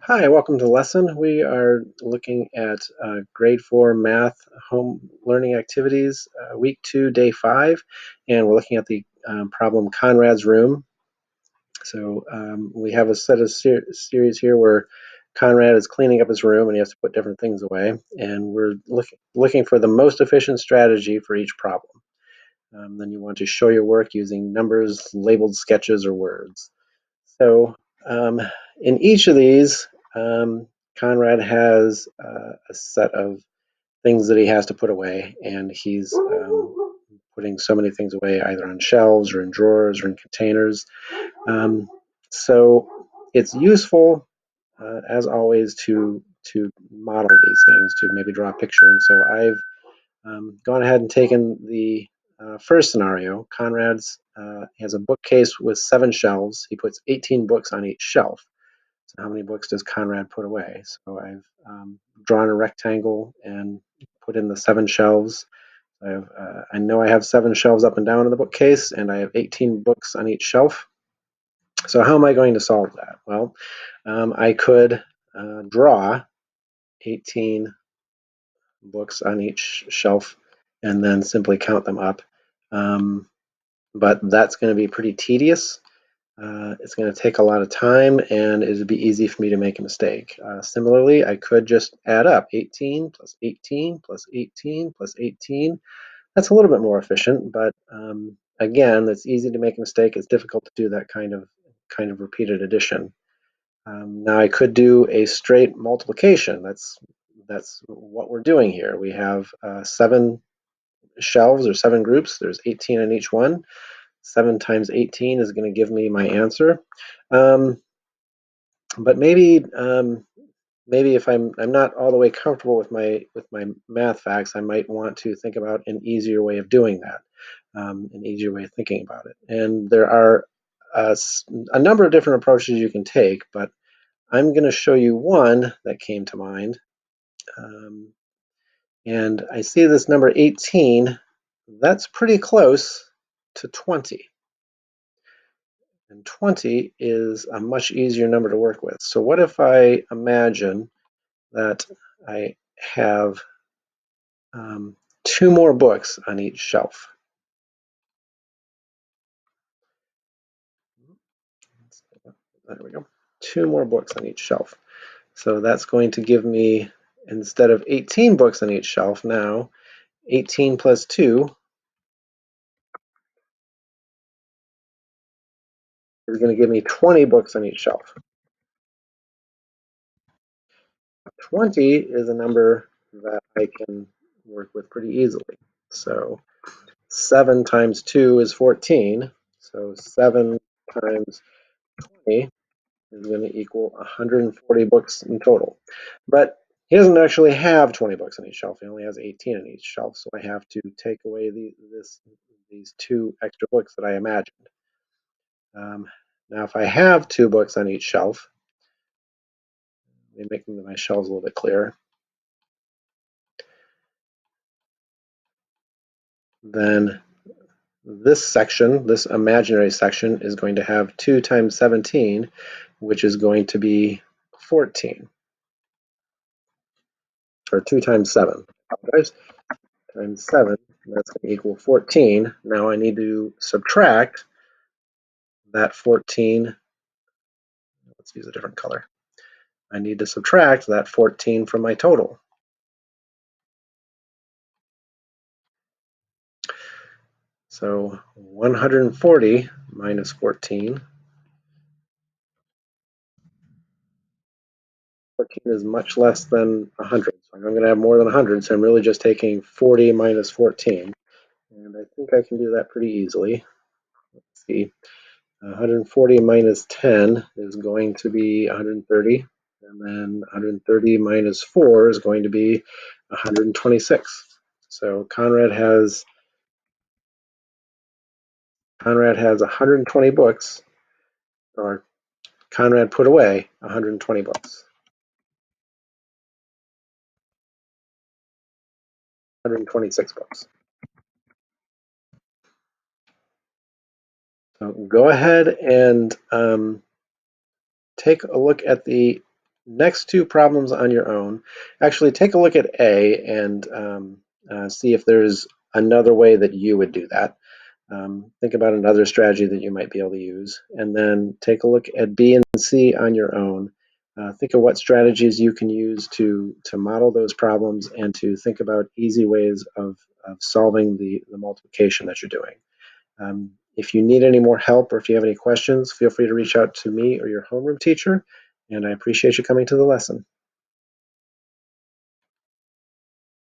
Hi, welcome to the lesson. We are looking at grade 4 math home learning activities, week 2, day 5, and we're looking at the problem Conrad's room. So we have a set of series here where Conrad is cleaning up his room and he has to put different things away, and we're looking for the most efficient strategy for each problem. Then you want to show your work using numbers, labeled sketches, or words. So in each of these, Conrad has a set of things that he has to put away, and he's putting so many things away either on shelves or in drawers or in containers. So it's useful, as always, to model these things, to maybe draw a picture. And so I've gone ahead and taken the first scenario. Conrad's has a bookcase with 7 shelves. He puts 18 books on each shelf. So how many books does Conrad put away? So I've drawn a rectangle and put in the 7 shelves. I know I have 7 shelves up and down in the bookcase, and I have 18 books on each shelf. So how am I going to solve that? Well, I could draw 18 books on each shelf and then simply count them up. But that's going to be pretty tedious. It's going to take a lot of time, and it would be easy for me to make a mistake. Similarly, I could just add up 18 plus 18 plus 18 plus 18. That's a little bit more efficient, but again, it's easy to make a mistake. It's difficult to do that kind of repeated addition. Now I could do a straight multiplication. That's what we're doing here. We have 7 shelves or 7 groups. There's 18 in each one. 7 times 18 is going to give me my answer. But maybe if I'm not all the way comfortable with my math facts, I might want to think about an easier way of doing that, an easier way of thinking about it. And there are a number of different approaches you can take, but I'm going to show you one that came to mind. And I see this number 18. That's pretty close to 20. And 20 is a much easier number to work with. So what if I imagine that I have 2 more books on each shelf? There we go. 2 more books on each shelf. So that's going to give me, instead of 18 books on each shelf, now 18 plus 2 is going to give me 20 books on each shelf. 20 is a number that I can work with pretty easily. So 7 times 2 is 14. So 7 times 20 is going to equal 140 books in total. But he doesn't actually have 20 books on each shelf. He only has 18 on each shelf. So I have to take away these 2 extra books that I imagined. Now, if I have 2 books on each shelf, let me make my shelves a little bit clearer. Then this section, this imaginary section, is going to have 2 times 17, which is going to be 14. Or 2 times 7. Times 7, that's going to equal 14. Now I need to subtract that 14. Let's use a different color. I need to subtract that 14 from my total. So 140 minus 14. 14 is much less than 100. So I'm going to have more than 100. So I'm really just taking 40 minus 14. And I think I can do that pretty easily. Let's see. 140 minus 10 is going to be 130. And then 130 minus 4 is going to be 126. So Conrad has 120 books, or Conrad put away 120 books. 126 books. So go ahead and take a look at the next two problems on your own, actually take a look at A and see if there's another way that you would do that. Think about another strategy that you might be able to use, and then take a look at B and C on your own. Think of what strategies you can use to model those problems and to think about easy ways of solving the multiplication that you're doing. If you need any more help or if you have any questions, feel free to reach out to me or your homeroom teacher, and I appreciate you coming to the lesson.